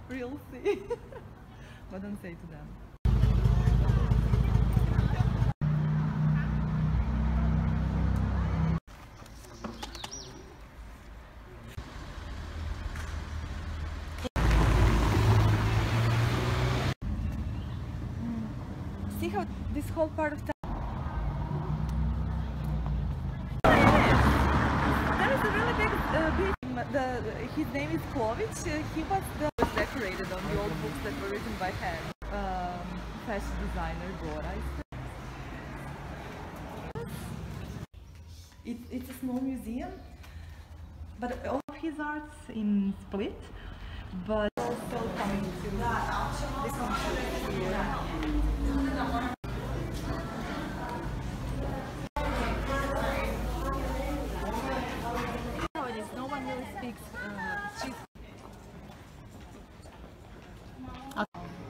We'll see. But don't say to them. See how this whole part of town. There is a really big beach. His name is Klovic. He was decorated on the old books that were written by hand. Fashion designer Gora. It's a small museum, but all of his art's in Split, but also coming to the country here. Nowadays, no one really speaks Czech.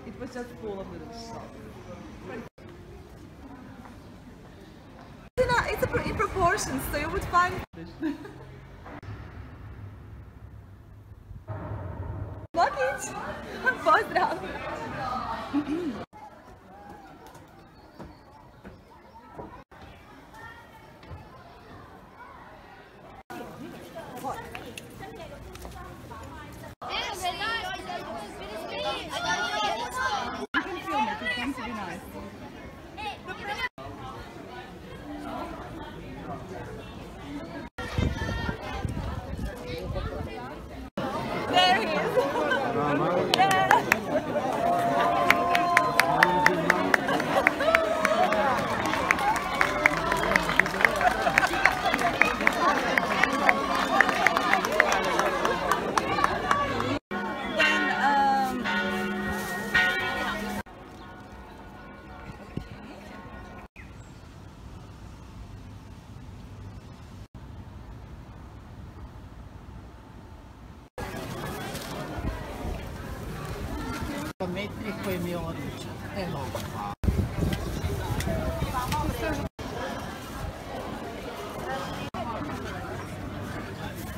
It was just full of little shops. It's in proportions, so you would find. Luggage! Pozdrav! Metrico e mio no.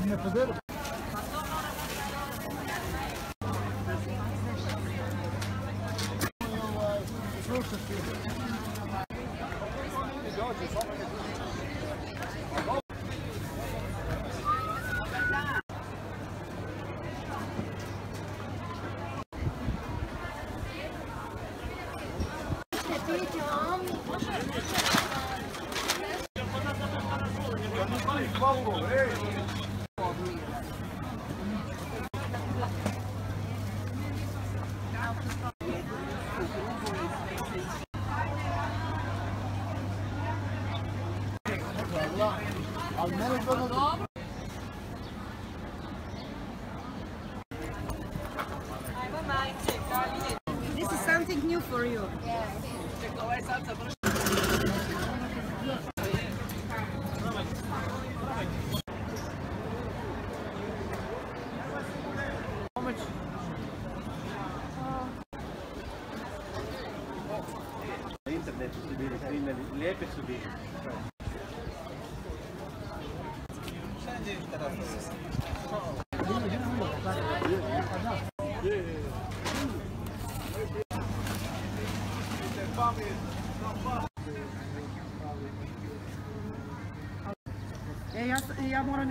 Ne poder? This is something new for you. Internet su bili, lijepe su bili. Ja moram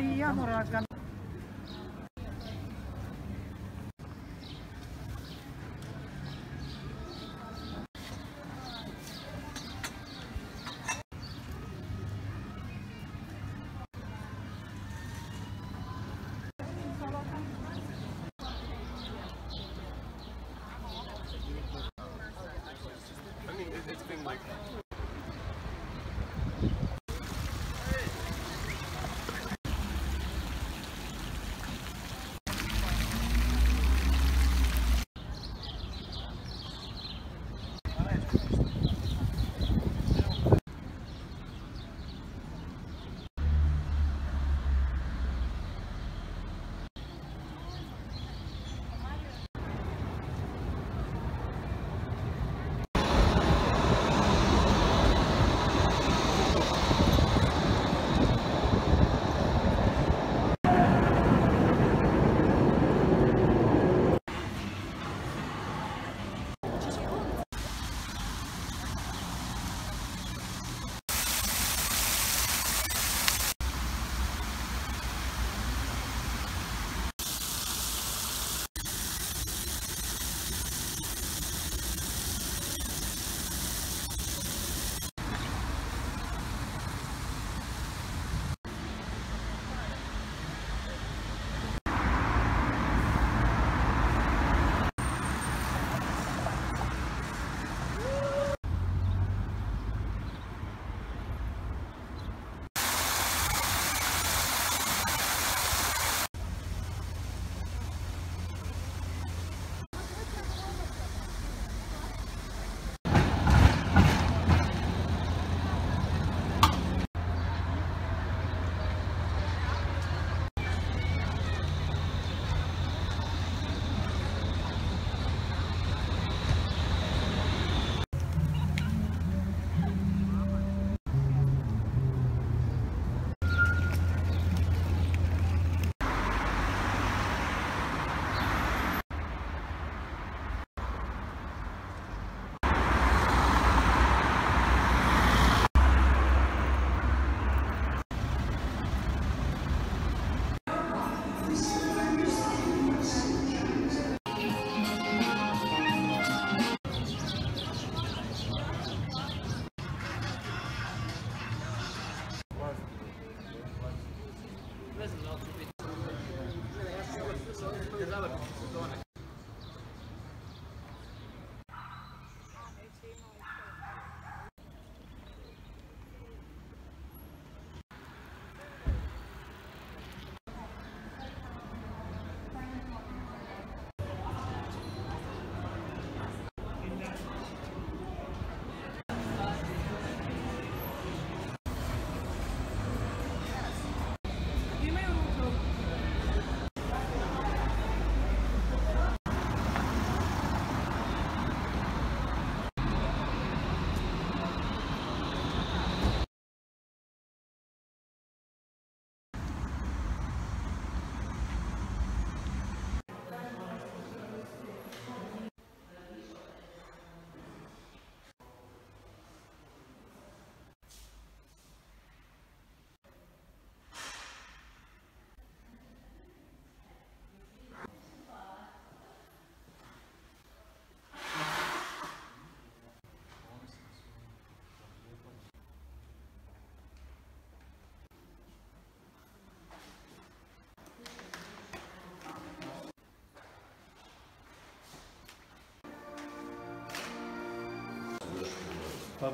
Pa,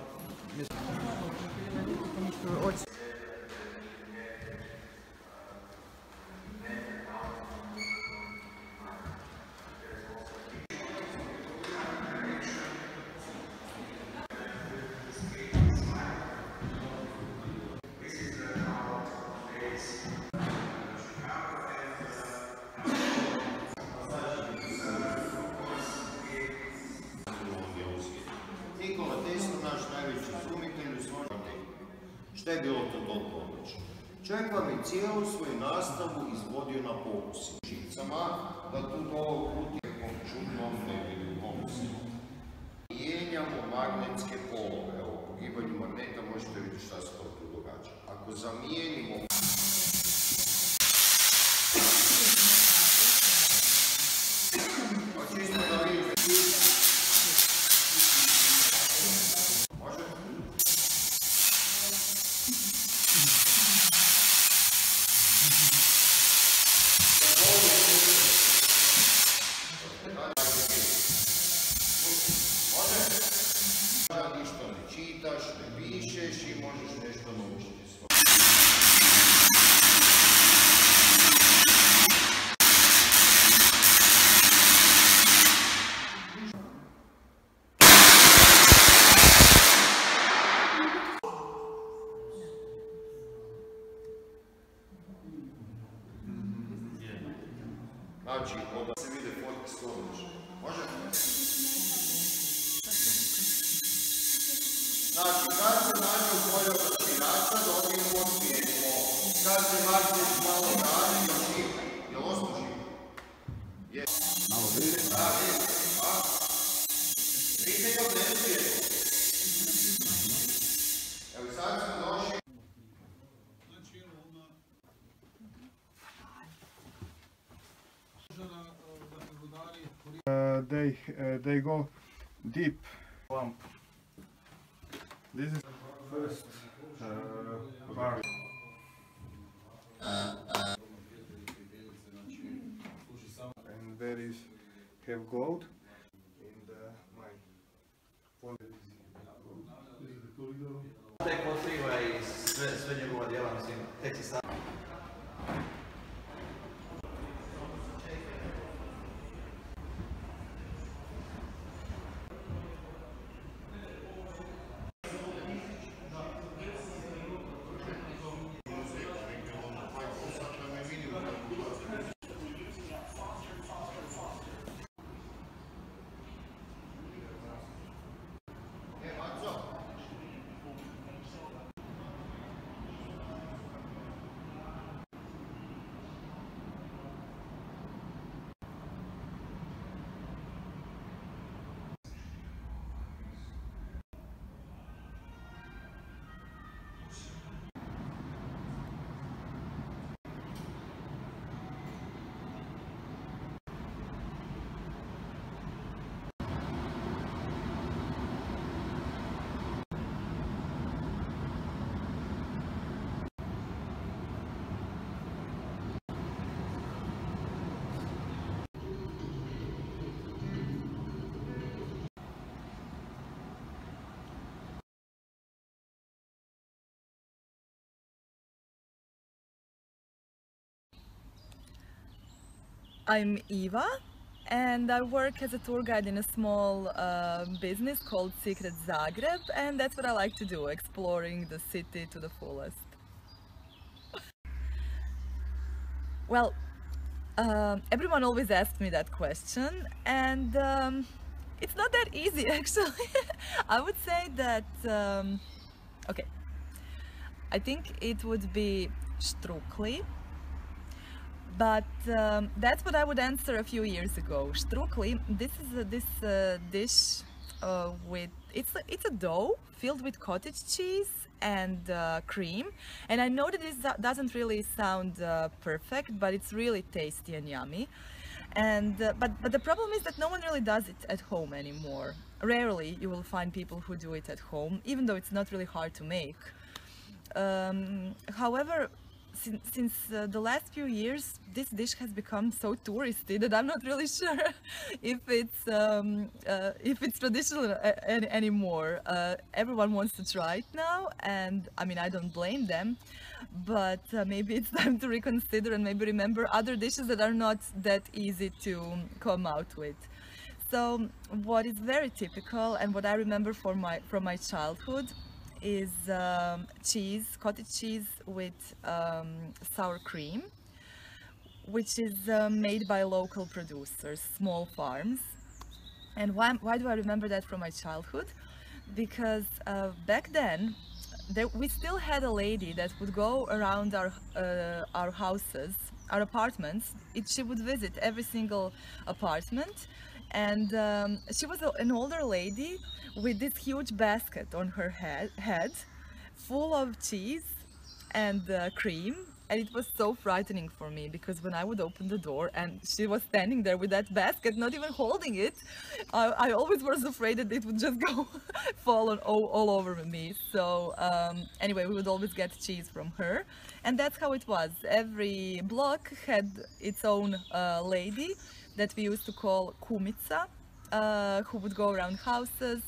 Nikola Tesla, naš najveći izumitelj u svojom tehniku. Šta je bilo to toliko odlično? Čovjek vam je cijelu svoju nastavu izvodio na pokusi. Žicama, da tu dolo puti nekom čudnom nevidu pokusima. Mijenjamo magnetske polove. Evo, po gibanju magneta možete vidjeti šta se to tu događa. Ako zamijenimo čisto da vidite. Može? Da ništa ne čitaš, ne pišeš i možeš nešto naučiti. Znači, onda se vide fotke s odlično. Može? Znači, kad se nađe u polju račinača, dobijemo svjetlo. Kad se makneš malo dalje, da živi. Je li osmo živi? Je. Malo vidite? Da, vidite. A? Vidite kako ne svjetlo. Evo sad smo došli. They go deep pump. This is first part. And there is have gold in the mine. tek otkriva i sve njegova djela, mislim, tek se stavlja. I'm Eva and I work as a tour guide in a small business called Secret Zagreb, and that's what I like to do, exploring the city to the fullest. Well, everyone always asks me that question, and it's not that easy actually. I would say that, okay, I think it would be Strukli. But that's what I would answer a few years ago. Strukli, this is this dish with it's a dough filled with cottage cheese and cream. And I know that this doesn't really sound perfect, but it's really tasty and yummy. And but the problem is that no one really does it at home anymore. Rarely you will find people who do it at home, even though it's not really hard to make. However, since the last few years, this dish has become so touristy that I'm not really sure if it's traditional anymore. Everyone wants to try it now, and I mean, I don't blame them, but maybe it's time to reconsider and maybe remember other dishes that are not that easy to come out with. So what is very typical and what I remember from my childhood is cheese, cottage cheese with sour cream, which is made by local producers, small farms. And why do I remember that from my childhood? Because back then we still had a lady that would go around our houses, our apartments. She would visit every single apartment, and she was an older lady with this huge basket on her head full of cheese and cream. And it was so frightening for me, because when I would open the door and she was standing there with that basket, not even holding it, I always was afraid that it would just go fall all over me. So anyway, we would always get cheese from her, and that's how it was. Every block had its own lady that we used to call kumica, who would go around houses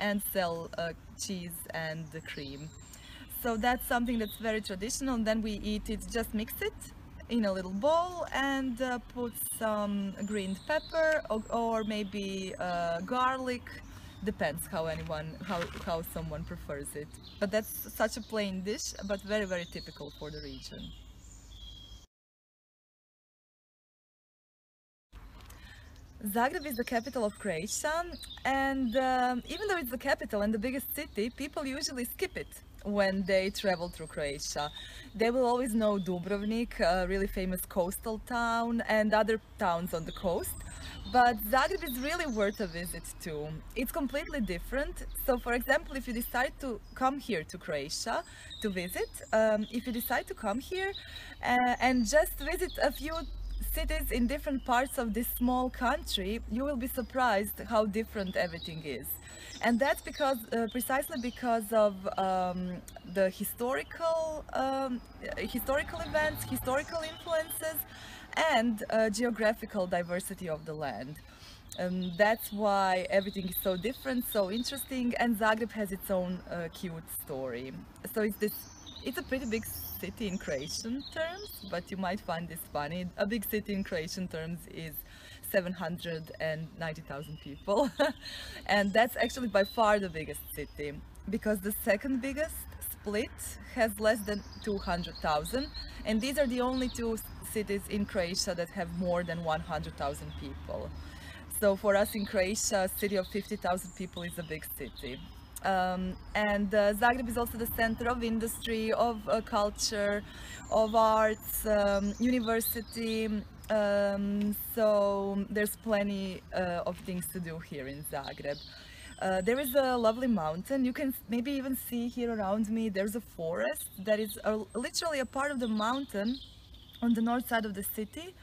and sell cheese and cream. So that's something that's very traditional, and then we eat it, just mix it in a little bowl and put some green pepper or maybe garlic, depends how someone prefers it. But that's such a plain dish, but very, very typical for the region. Zagreb is the capital of Croatia, and even though it's the capital and the biggest city, people usually skip it when they travel through Croatia. They will always know Dubrovnik, a really famous coastal town, and other towns on the coast. But Zagreb is really worth a visit too. It's completely different. So for example, if you decide to come here to Croatia to visit, if you decide to come here and just visit a few cities in different parts of this small country, you will be surprised how different everything is. And that's because precisely because of the historical events, historical influences, and geographical diversity of the land. That's why everything is so different, so interesting, and Zagreb has its own cute story. So it's a pretty big city in Croatian terms, but you might find this funny. A big city in Croatian terms is 790,000 people. And that's actually by far the biggest city, because the second biggest, Split, has less than 200,000, and these are the only two cities in Croatia that have more than 100,000 people. So for us in Croatia, a city of 50,000 people is a big city. And Zagreb is also the center of industry, of culture, of arts, university, so there's plenty of things to do here in Zagreb. There is a lovely mountain. You can maybe even see here around me, there's a forest that is literally a part of the mountain on the north side of the city,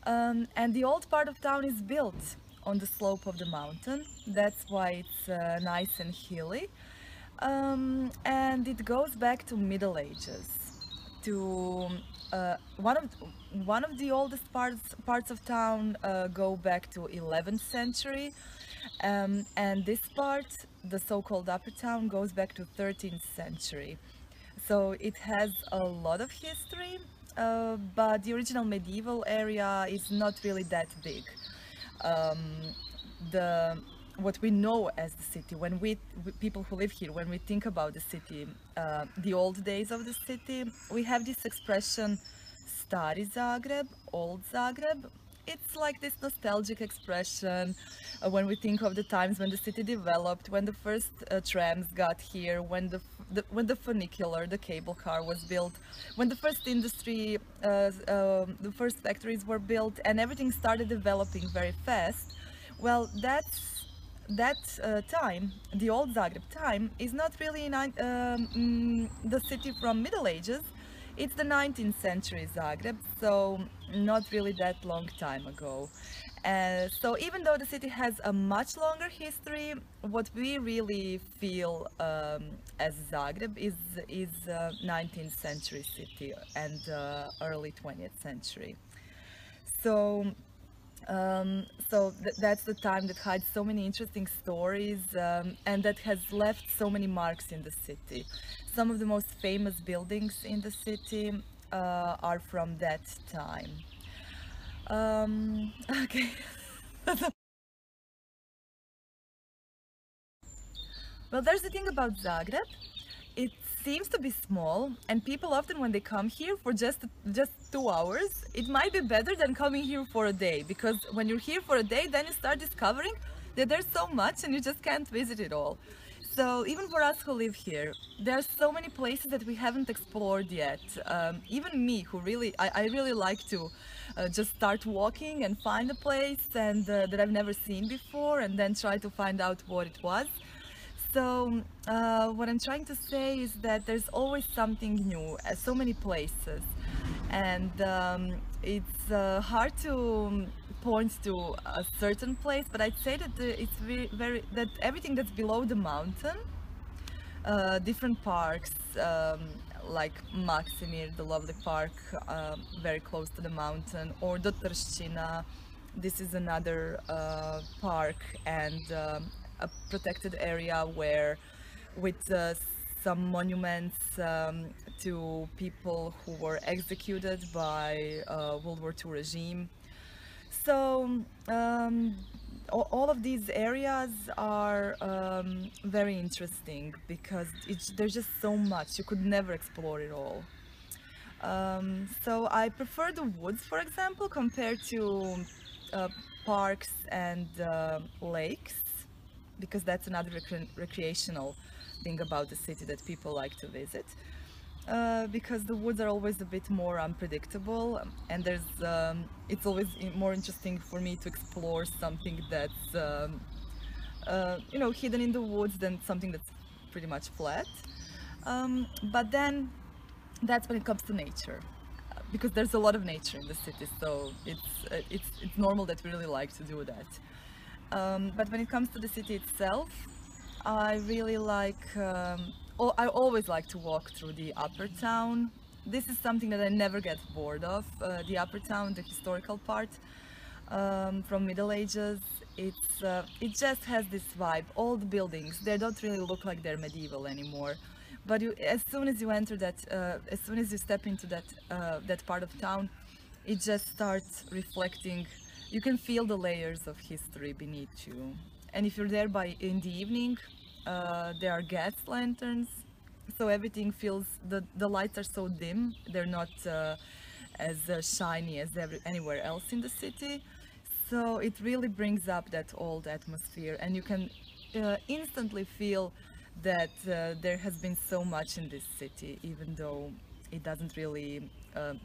and the old part of town is built on the slope of the mountain. That's why it's nice and hilly, and it goes back to Middle Ages, to one of the oldest parts of town go back to 11th century, and this part, the so-called upper town, goes back to 13th century. So it has a lot of history, but the original medieval area is not really that big. What we know as the city, when people who live here, when we think about the city, the old days of the city, we have this expression, Stari Zagreb, old Zagreb. It's like this nostalgic expression when we think of the times when the city developed, when the first trams got here, when the funicular, the cable car was built, when the first industry, the first factories were built, and everything started developing very fast. Well, that time, the old Zagreb time, is not really the city from Middle Ages. It's the 19th century Zagreb, so not really that long time ago. So even though the city has a much longer history, what we really feel as Zagreb is 19th century city and early 20th century. So that's the time that hides so many interesting stories and that has left so many marks in the city. Some of the most famous buildings in the city are from that time. Okay. Well, there's the thing about Zagreb. It seems to be small, and people often, when they come here for just 2 hours, it might be better than coming here for a day, because when you're here for a day, then you start discovering that there's so much and you just can't visit it all. So even for us who live here, there are so many places that we haven't explored yet. Even me, who I really like to just start walking and find a place and that I've never seen before, and then try to find out what it was. So what I'm trying to say is that there's always something new, so many places, and it's hard to point to a certain place, but I'd say that it's that everything that's below the mountain, different parks like Maksimir, the lovely park very close to the mountain, or Dotrščina. This is another park and a protected area where with some monuments to people who were executed by World War II regime. So all of these areas are very interesting because there's just so much, you could never explore it all. So I prefer the woods, for example, compared to parks and lakes, because that's another recreational thing about the city that people like to visit. Because the woods are always a bit more unpredictable, and it's always more interesting for me to explore something that's hidden in the woods than something that's pretty much flat. But then that's when it comes to nature, because there's a lot of nature in the city, so it's normal that we really like to do that. But when it comes to the city itself, I really like, I always like to walk through the upper town. This is something that I never get bored of, the upper town, the historical part from Middle Ages. It just has this vibe. All the buildings, they don't really look like they're medieval anymore. But as soon as you enter that, as soon as you step into that part of town, it just starts reflecting. You can feel the layers of history beneath you. And if you're there in the evening, there are gas lanterns, so everything feels, the lights are so dim, they're not as shiny as anywhere else in the city. So it really brings up that old atmosphere, and you can instantly feel that there has been so much in this city, even though it doesn't really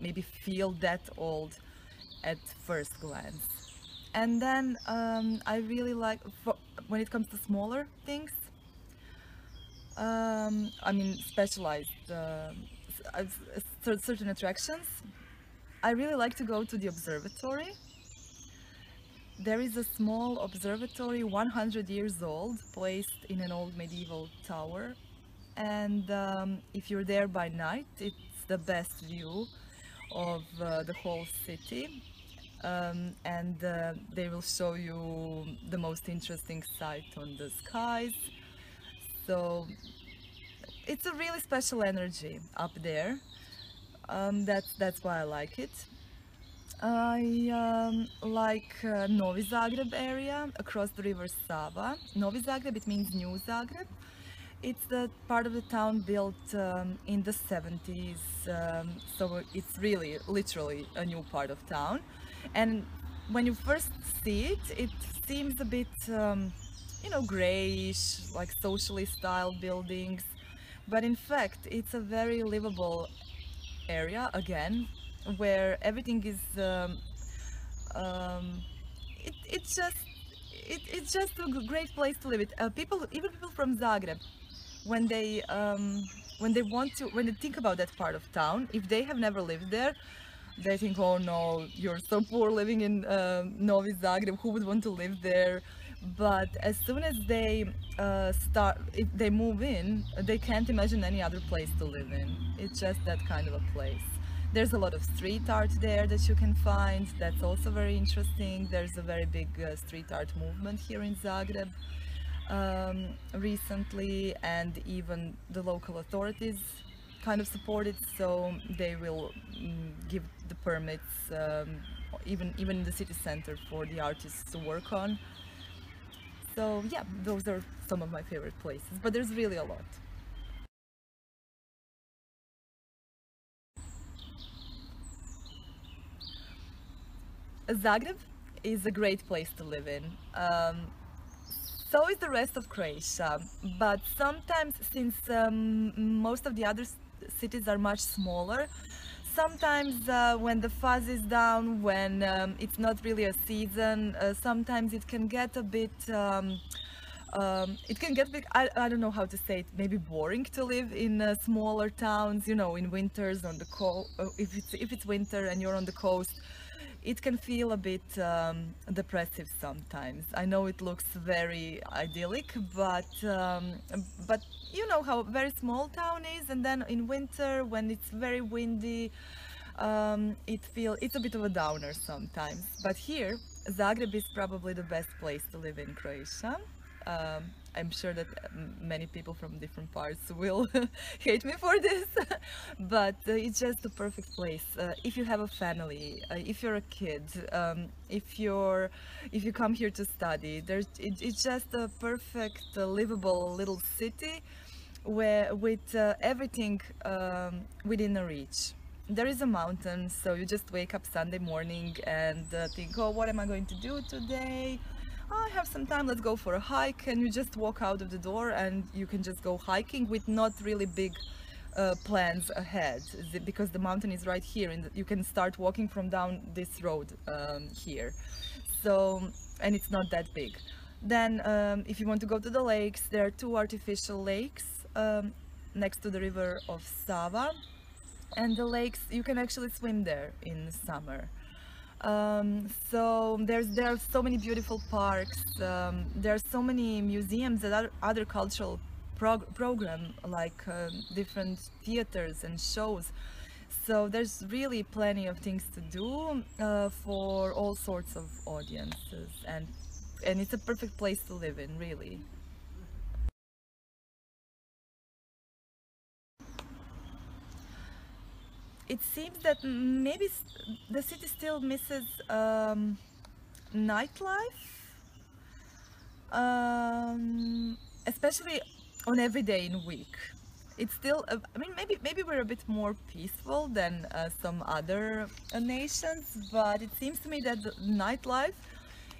maybe feel that old at first glance. And then I really like, when it comes to smaller things, I mean specialized certain attractions, I really like to go to the observatory. There is a small observatory, 100 years old, placed in an old medieval tower, and if you're there by night, it's the best view of the whole city. And they will show you the most interesting sight on the skies. So it's a really special energy up there. That's why I like it. I like Novi Zagreb area across the river Sava. Novi Zagreb, it means New Zagreb. It's the part of the town built in the 70s, so it's really literally a new part of town. And when you first see it, it seems a bit, grayish, like socially styled buildings. But in fact, it's a very livable area, again, where everything is, it's just a great place to live. Even people from Zagreb, when they think about that part of town, if they have never lived there, They think, oh no, you're so poor living in Novi Zagreb, who would want to live there? But as soon as they if they move in, they can't imagine any other place to live in. It's just that kind of a place. There's a lot of street art there that you can find. That's also very interesting. There's a very big street art movement here in Zagreb recently, and even the local authorities kind of support it, so they will give the permits even in the city center for the artists to work on. So yeah, those are some of my favorite places, but there's really a lot. Zagreb is a great place to live in. So is the rest of Croatia, but sometimes, since most of the other cities are much smaller, sometimes when the fuzz is down, when it's not really a season, sometimes it can get a bit I don't know how to say it, maybe boring to live in smaller towns, you know, in winters on the coast. If it's winter and you're on the coast, it can feel a bit depressive sometimes. I know it looks very idyllic, but you know how a very small town is, and then in winter when it's very windy, it's a bit of a downer sometimes. But here, Zagreb is probably the best place to live in Croatia. I'm sure that many people from different parts will hate me for this, but it's just the perfect place. If you have a family, if you're a kid, if you come here to study, it's just a perfect, livable little city with everything within a reach. There is a mountain, so you just wake up Sunday morning and think, oh, what am I going to do today? I have some time, let's go for a hike, and you just walk out of the door and you can just go hiking with not really big plans ahead, because the mountain is right here and you can start walking from down this road here. So, and it's not that big. Then if you want to go to the lakes, there are 2 artificial lakes next to the river of Sava, and the lakes, you can actually swim there in summer. So there are so many beautiful parks, there are so many museums and other cultural program, like different theaters and shows. So there's really plenty of things to do for all sorts of audiences, and it's a perfect place to live in, really. It seems that maybe the city still misses nightlife, especially on every day in a week. It's still, I mean, maybe we're a bit more peaceful than some other nations, but it seems to me that the nightlife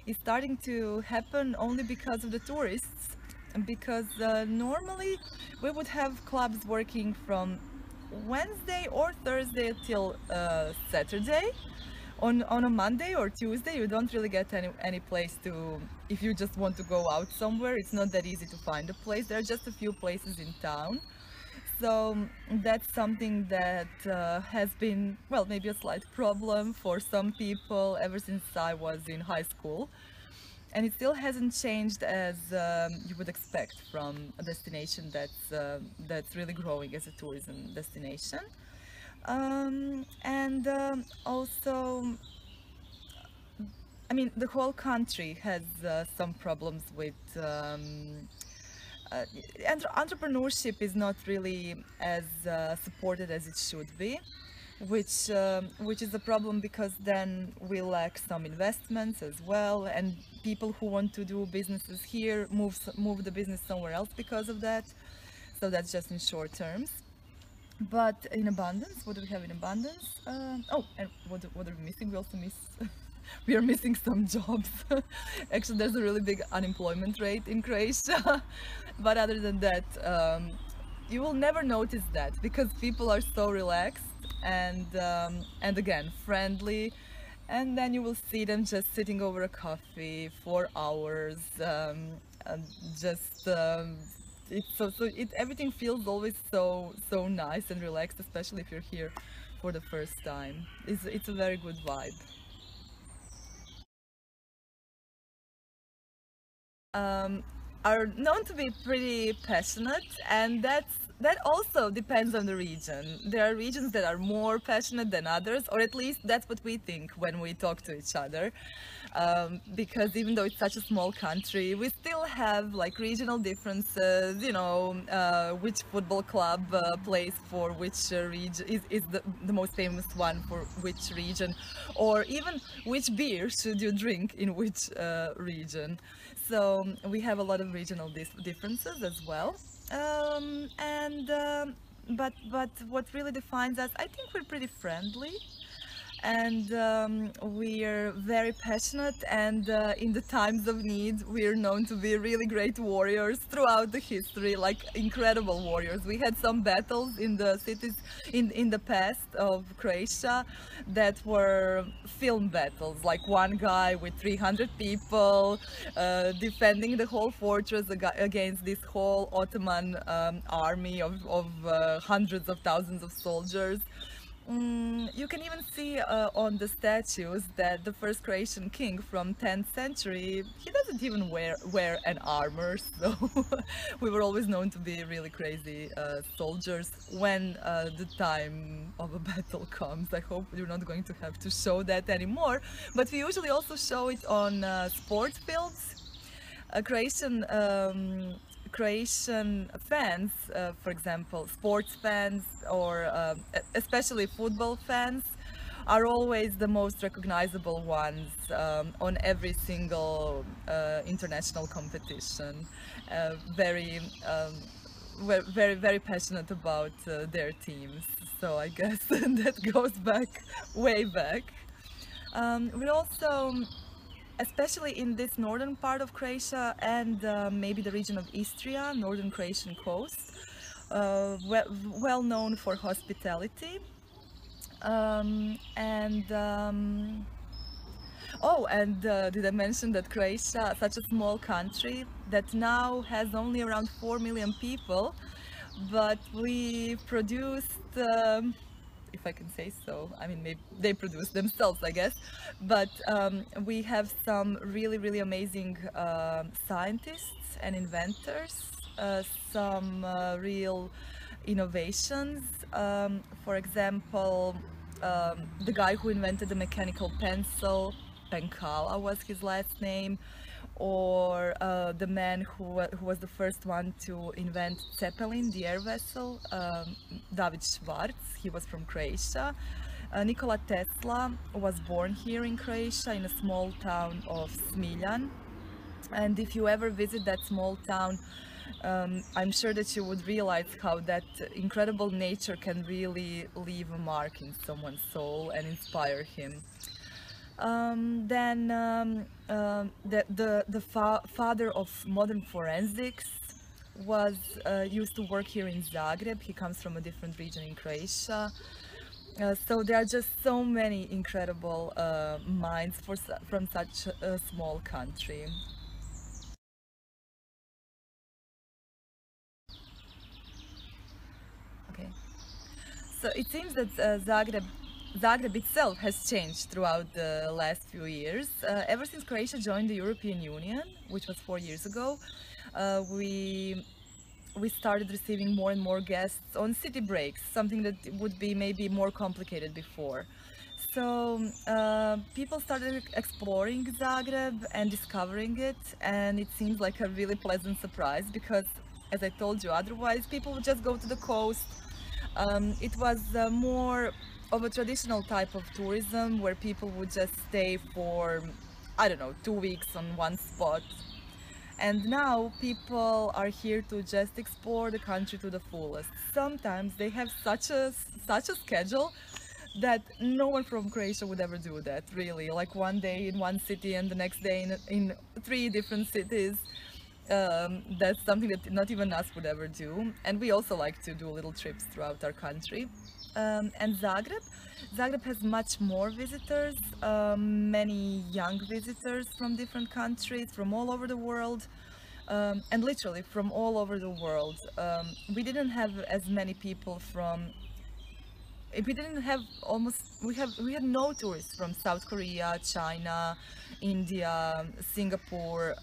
is starting to happen only because of the tourists, because normally we would have clubs working from Wednesday or Thursday till Saturday. On a Monday or Tuesday you don't really get any place to, if you just want to go out somewhere, it's not that easy to find a place. There are just a few places in town. So that's something that has been, well, maybe a slight problem for some people ever since I was in high school. And it still hasn't changed as you would expect from a destination that's really growing as a tourism destination. Also, I mean, the whole country has some problems with entrepreneurship is not really as supported as it should be. Which is a problem, because then we lack some investments as well, and people who want to do businesses here move the business somewhere else because of that. So that's just in short terms. But in abundance, what do we have in abundance? Oh, and what are we missing? We also miss we are missing some jobs. Actually, there's a really big unemployment rate in Croatia. But other than that, you will never notice that, because people are so relaxed and again friendly, and then you will see them just sitting over a coffee for hours, just everything feels always so nice and relaxed, especially if you're here for the first time. It's a very good vibe. Are known to be pretty passionate, and that also depends on the region. There are regions that are more passionate than others, or at least that's what we think when we talk to each other. Because even though it's such a small country, we still have like regional differences, you know, which football club plays for which region, is the most famous one for which region, or even which beer should you drink in which region. So we have a lot of regional differences as well. But what really defines us, I think we're pretty friendly, and we're very passionate, and in the times of need we're known to be really great warriors throughout the history, like incredible warriors. We had some battles in the cities in the past of Croatia that were film battles, like one guy with 300 people defending the whole fortress against this whole Ottoman army of hundreds of thousands of soldiers. You can even see on the statues that the first Croatian king from 10th century, he doesn't even wear an armor, so we were always known to be really crazy soldiers when the time of a battle comes. I hope you're not going to have to show that anymore, but we usually also show it on sport fields. Croatian fans, for example, sports fans, or especially football fans, are always the most recognizable ones on every single international competition. Very passionate about their teams. So I guess that goes back, way back. We also, especially in this northern part of Croatia and maybe the region of Istria, northern Croatian coast, well known for hospitality. Did I mention that Croatia, such a small country that now has only around 4 million people, but we produced, if I can say so, I mean, maybe they produce themselves, I guess, but we have some really amazing scientists and inventors, some real innovations. For example, the guy who invented the mechanical pencil, Penkala was his last name, or the man who was the first one to invent Zeppelin, the air vessel, David Schwarz, he was from Croatia. Nikola Tesla was born here in Croatia in a small town of Smiljan, and if you ever visit that small town, I'm sure that you would realize how that incredible nature can really leave a mark in someone's soul and inspire him. The father of modern forensics was used to work here in Zagreb. He comes from a different region in Croatia. So there are just so many incredible minds from such a small country. Okay, so it seems that Zagreb itself has changed throughout the last few years. Ever since Croatia joined the European Union, which was 4 years ago, we started receiving more and more guests on city breaks, something that would be maybe more complicated before. So people started exploring Zagreb and discovering it, and it seems like a really pleasant surprise because, as I told you, otherwise people would just go to the coast. It was more of a traditional type of tourism where people would just stay for, I don't know, 2 weeks on one spot. And now people are here to just explore the country to the fullest. Sometimes they have such a schedule that no one from Croatia would ever do that, really. Like one day in one city and the next day in 3 different cities. That's something that not even us would ever do. And we also like to do little trips throughout our country. And Zagreb has much more visitors, many young visitors from different countries, from all over the world. and literally from all over the world. We didn't have as many people from. We didn't have almost. We had no tourists from South Korea, China, India, Singapore,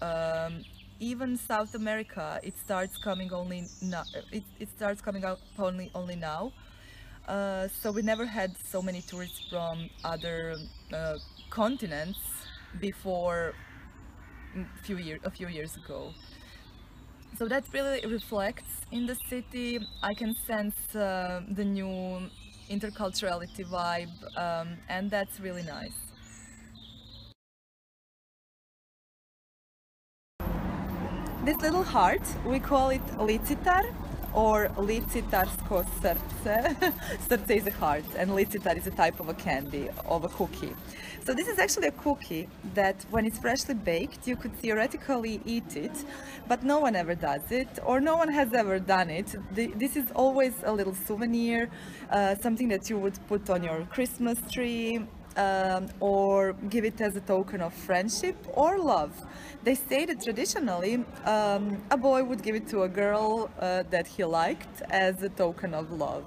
even South America. It starts coming only now. It starts coming out only now. So we never had so many tourists from other continents before a few years ago. So that really reflects in the city. I can sense the new interculturality vibe, and that's really nice. This little heart, we call it licitar, or licitarsko srce. Srce is a heart, and licitar is a type of a candy, of a cookie. So this is actually a cookie that when it's freshly baked, you could theoretically eat it, but no one ever does it, or no one has ever done it. This is always a little souvenir, something that you would put on your Christmas tree, or give it as a token of friendship or love. They say that traditionally a boy would give it to a girl that he liked as a token of love.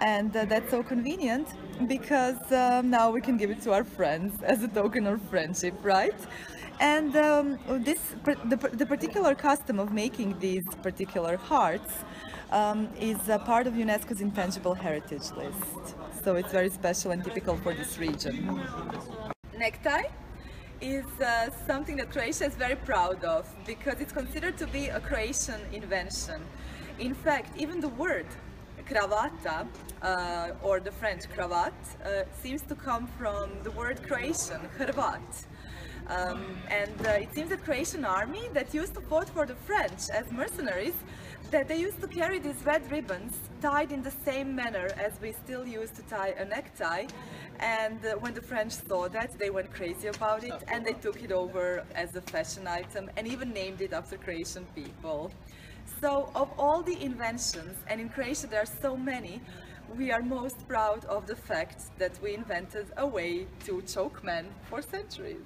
And that's so convenient because now we can give it to our friends as a token of friendship, right? And the particular custom of making these particular hearts is a part of UNESCO's Intangible Heritage List. So it's very special and typical for this region. Necktie is something that Croatia is very proud of because it's considered to be a Croatian invention. In fact, even the word cravata, or the French cravat, seems to come from the word Croatian, Hrvat. It seems that Croatian army that used to fight for the French as mercenaries, that they used to carry these red ribbons tied in the same manner as we still use to tie a necktie. And when the French saw that, they went crazy about it and they took it over as a fashion item and even named it after Croatian people. So of all the inventions, and in Croatia there are so many, we are most proud of the fact that we invented a way to choke men for centuries.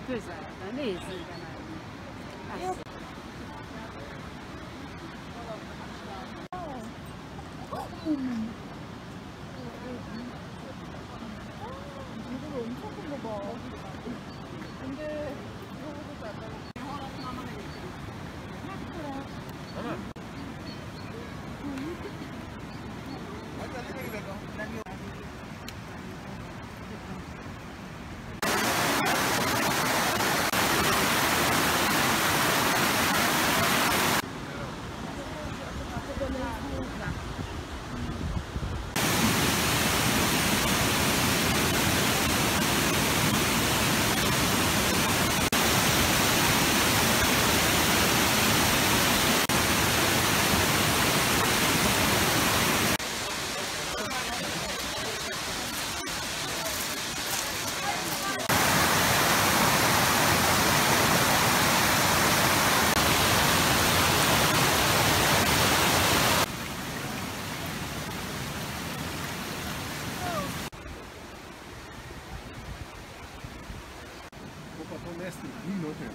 Közelben, nézzük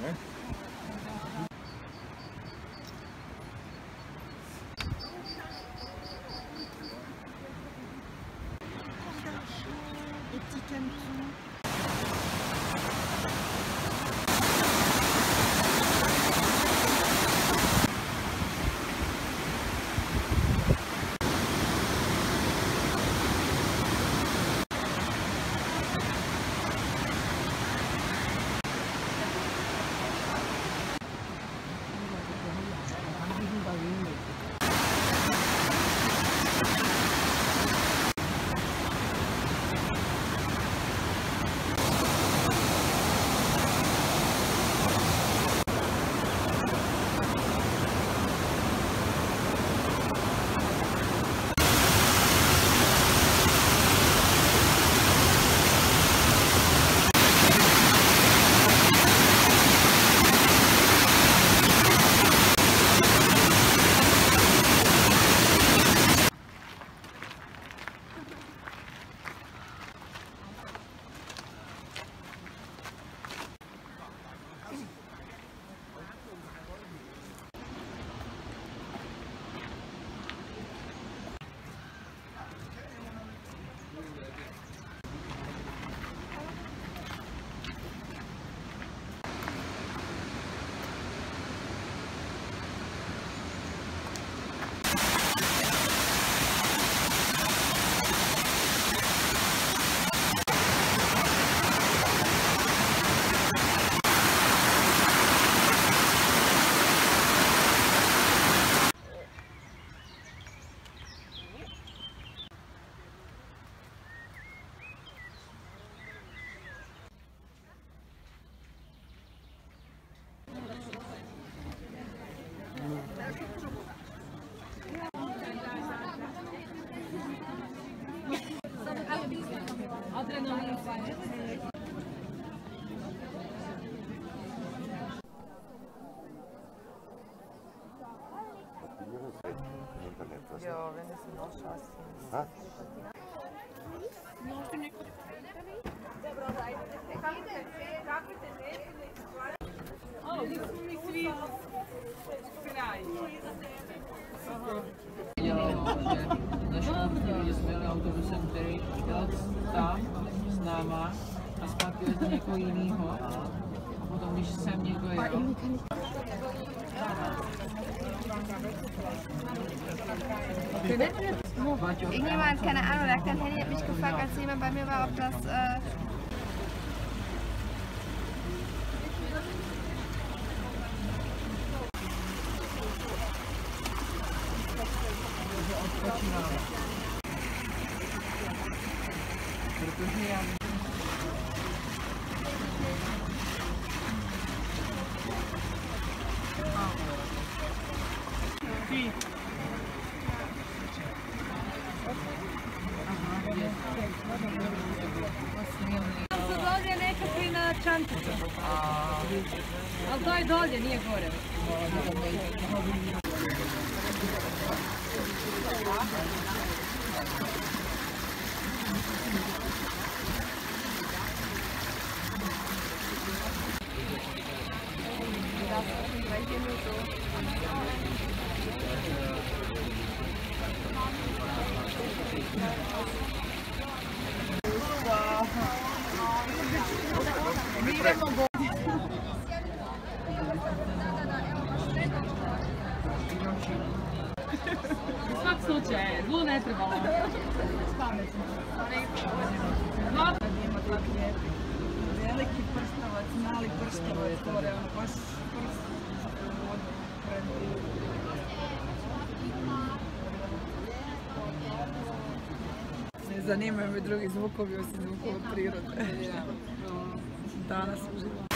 meg. Joo, Venesin osasi. Našli jsme autobusem, který jel tam s náma a zpátky do někoho jiného. A potom, když sem někdo jel, Irgendjemand, keine Ahnung, lag dein Handy, hat mich gefragt, als jemand bei mir war, ob das Dolje nekakvi na čančicu. Ali to je dolje, nije gore. Bulu ne trebalo. Pametno. No. Ima tak lijepi. Veliki prštavac, mali prštavac, gore, ono baš prst u vodu. Ne zanimaju me drugi zvukovi osim zvukova prirode. Danas uživam.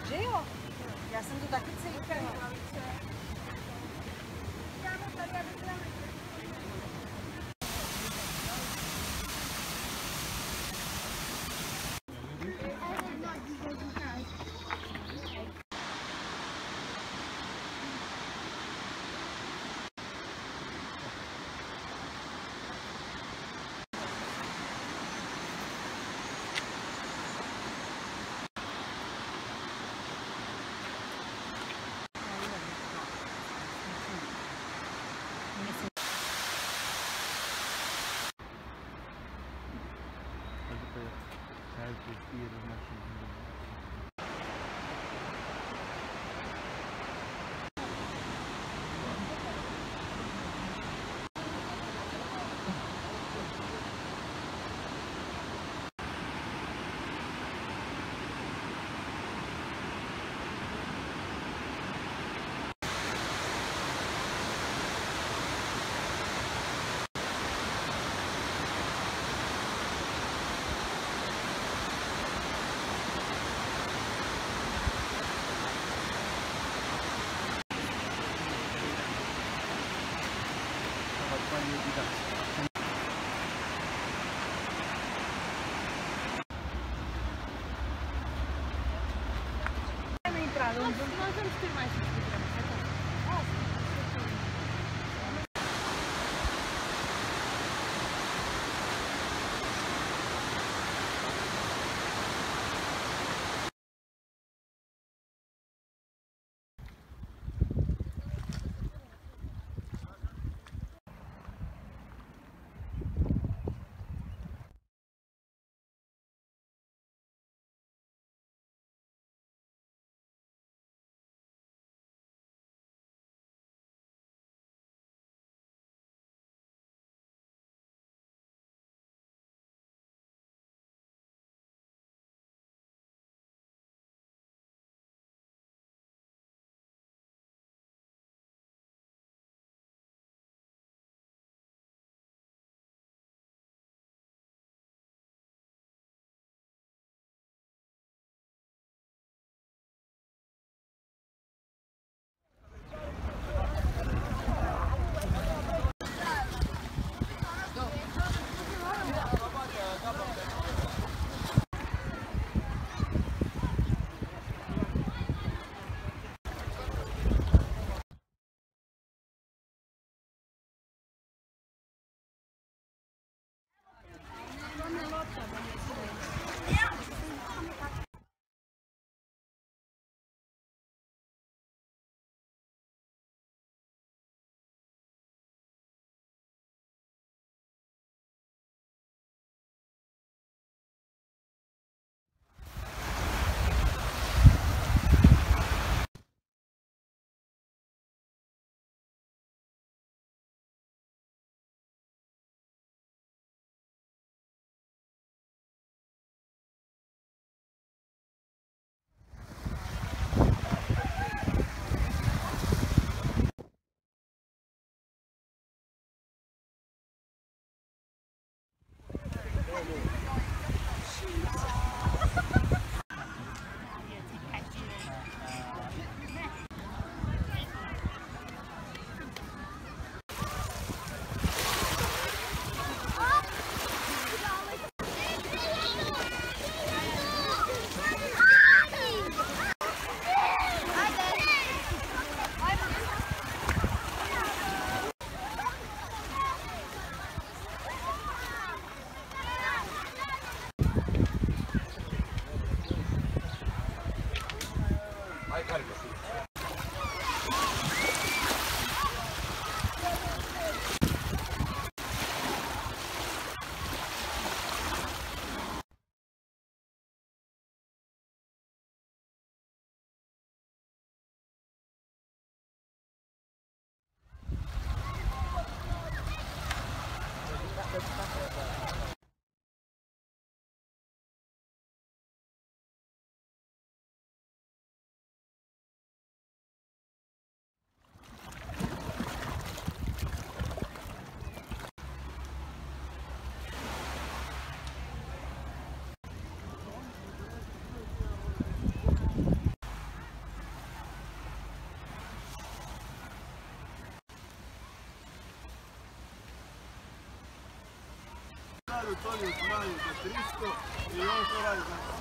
Živo? Ja sam tu tako cijelika. Nós vamos ter mais programas. To je radi za 300 i on to radi za...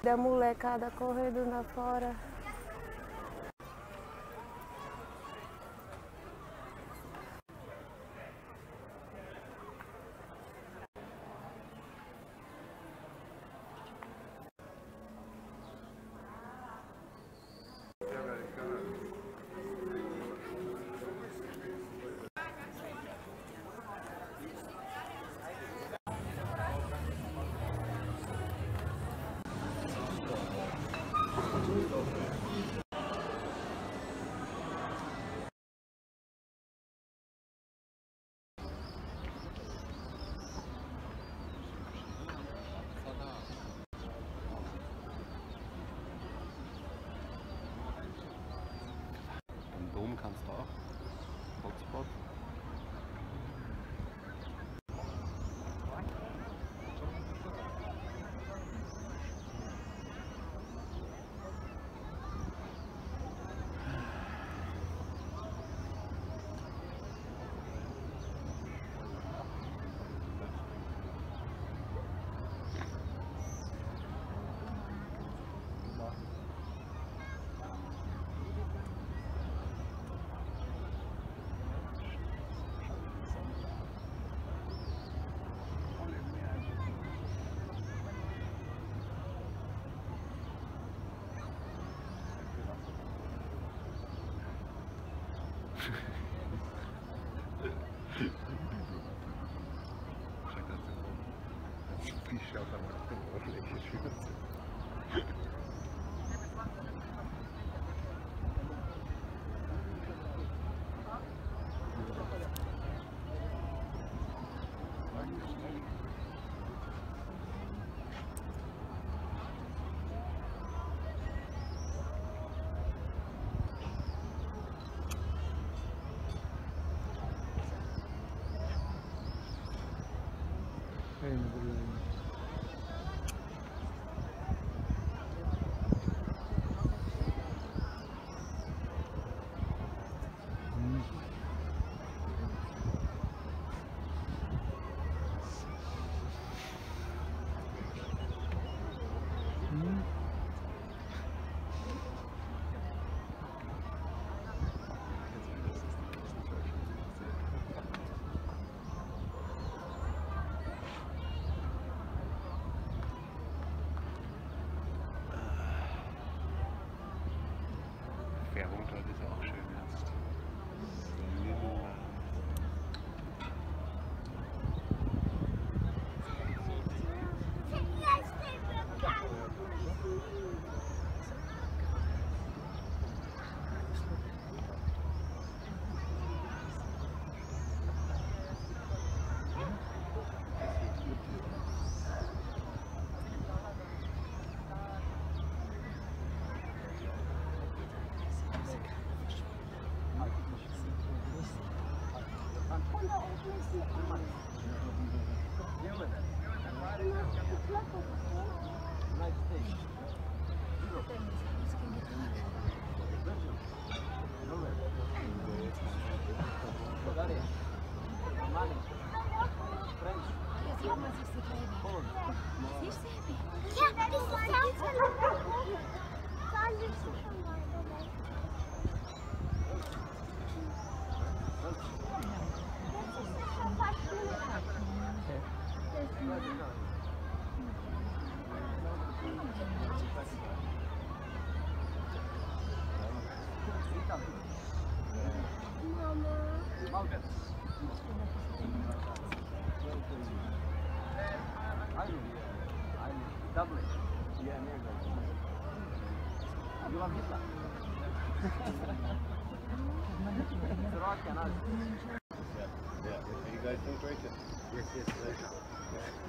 Da molecada correndo lá fora. Dom kannst du auch. Hotspot.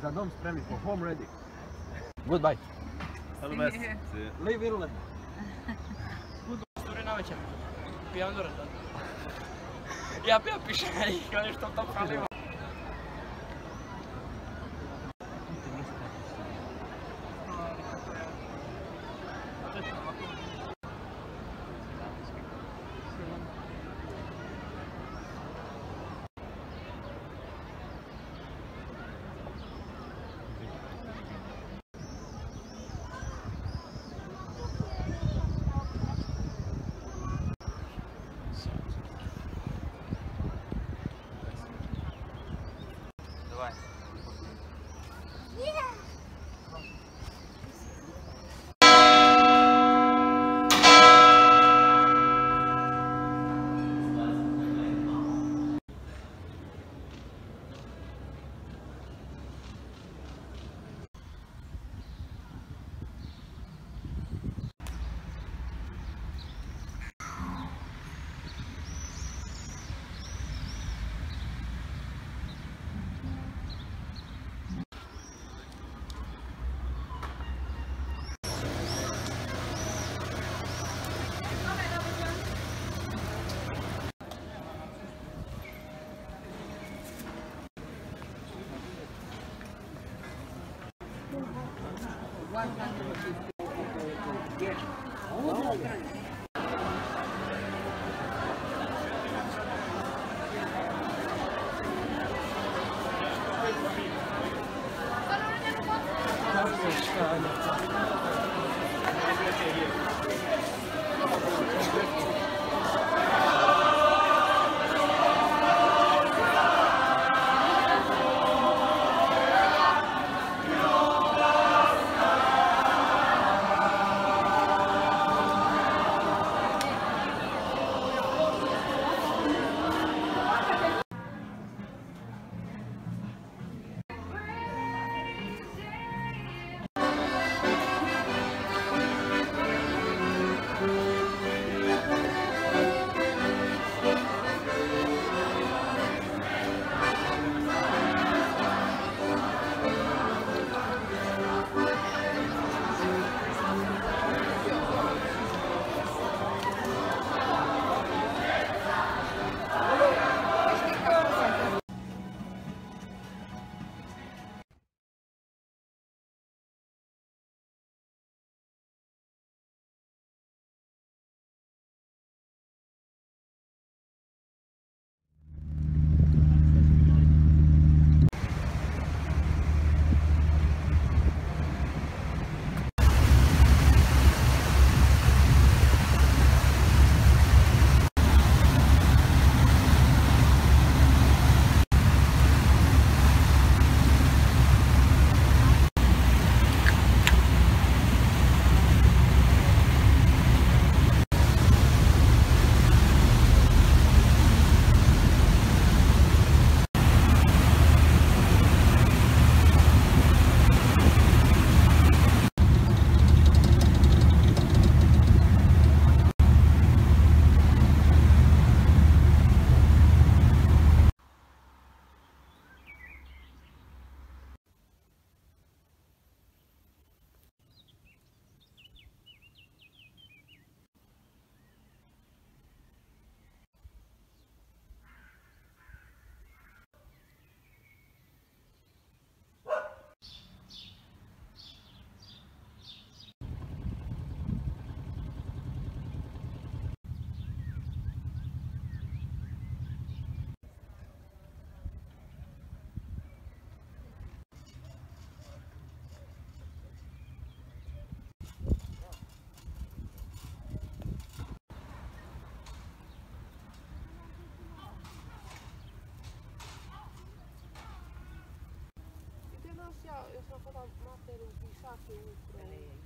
Za dom spremni, for home ready. Goodbye. All the best. Leave Ireland. Sturi na večer. Pijam do rada. Ja pijam piše i kao nešto tam falimo. ja jos mä otan Matterin sakin mikroon.